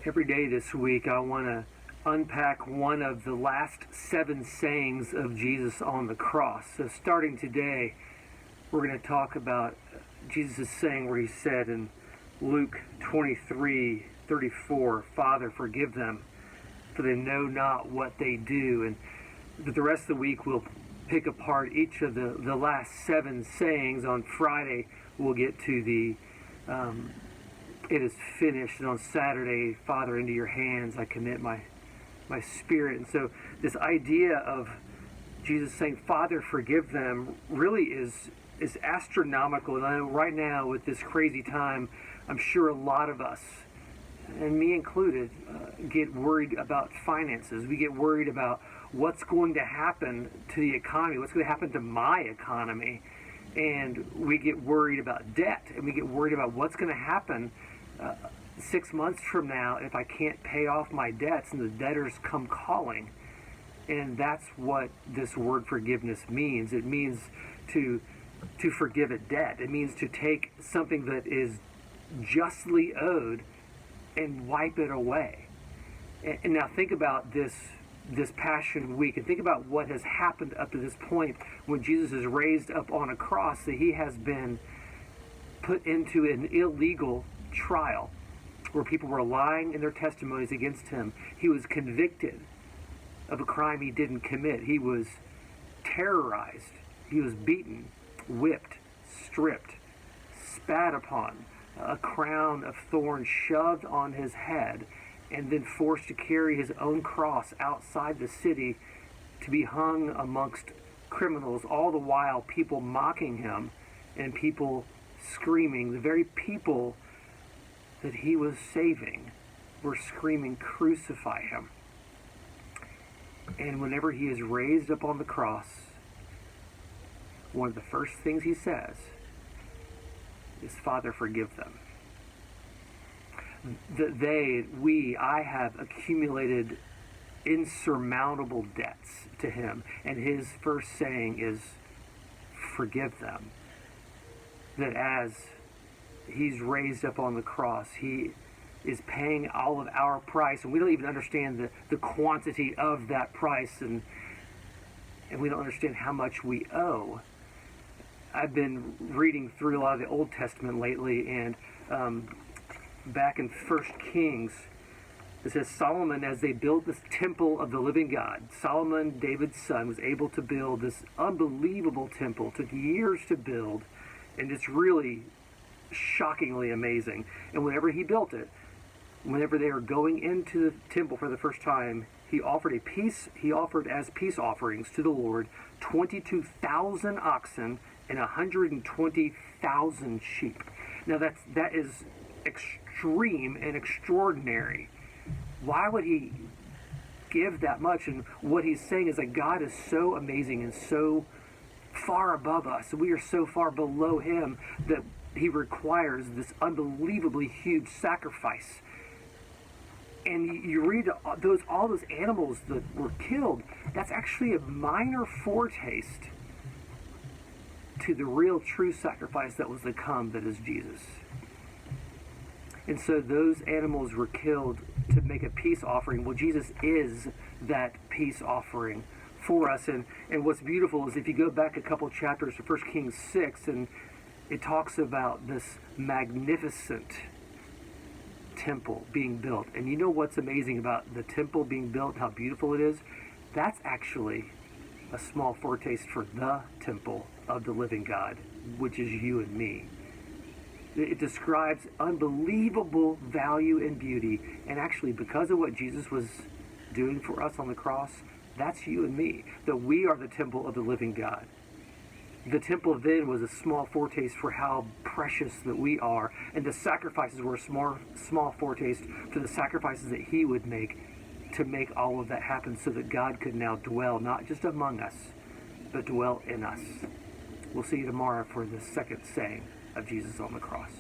Every day this week, I want to unpack one of the last 7 sayings of Jesus on the cross. So starting today, we're going to talk about Jesus' saying where he said in Luke 23:34, "Father, forgive them, for they know not what they do." And the rest of the week, we'll pick apart each of the last 7 sayings. On Friday, we'll get to the it is finished. And on Saturday, "Father, into your hands I commit my spirit." And so this idea of Jesus saying, "Father, forgive them," really is astronomical. And I know right now with this crazy time, I'm sure a lot of us, and me included, get worried about finances. We get worried about what's going to happen to the economy, what's going to happen to my economy. And we get worried about debt, and we get worried about what's going to happen 6 months from now if I can't pay off my debts and the debtors come calling. And that's what this word forgiveness means. It means to forgive a debt. It means to take something that is justly owed and wipe it away. And now think about this Passion Week, and think about what has happened up to this point when Jesus is raised up on a cross, that he has been put into an illegal trial where people were lying in their testimonies against him. He was convicted of a crime he didn't commit. He was terrorized. He was beaten, whipped, stripped, spat upon, a crown of thorns shoved on his head, and then forced to carry his own cross outside the city to be hung amongst criminals, all the while people mocking him and people screaming. The very people that he was saving were screaming, "Crucify him." And whenever he is raised up on the cross, one of the first things he says is, "Father, forgive them." I have accumulated insurmountable debts to him. And his first saying is, "Forgive them." That as he's raised up on the cross, he is paying all of our price. And we don't even understand the quantity of that price. And we don't understand how much we owe. I've been reading through a lot of the Old Testament lately, and back in 1 Kings, it says Solomon, as they built this temple of the living God, Solomon, David's son, was able to build this unbelievable temple. It took years to build, and it's really shockingly amazing. And whenever he built it, whenever they were going into the temple for the first time, he offered as peace offerings to the Lord 22,000 oxen and 120,000 sheep. Now that is extreme and extraordinary. Why would he give that much? And what he's saying is that God is so amazing and so far above us. We are so far below him that he requires this unbelievably huge sacrifice. And you read all those animals that were killed. That's actually a minor foretaste to the real true sacrifice that was to come, that is Jesus. And so those animals were killed to make a peace offering. Well, Jesus is that peace offering for us. And what's beautiful is if you go back a couple chapters to 1 Kings 6, and it talks about this magnificent temple being built. And you know what's amazing about the temple being built, how beautiful it is? That's actually a small foretaste for the temple of the living God, which is you and me. It describes unbelievable value and beauty. And actually, because of what Jesus was doing for us on the cross, that's you and me. That we are the temple of the living God. The temple then was a small foretaste for how precious that we are. And the sacrifices were a small foretaste for the sacrifices that he would make to make all of that happen, so that God could now dwell not just among us, but dwell in us. We'll see you tomorrow for the second saying of Jesus on the cross.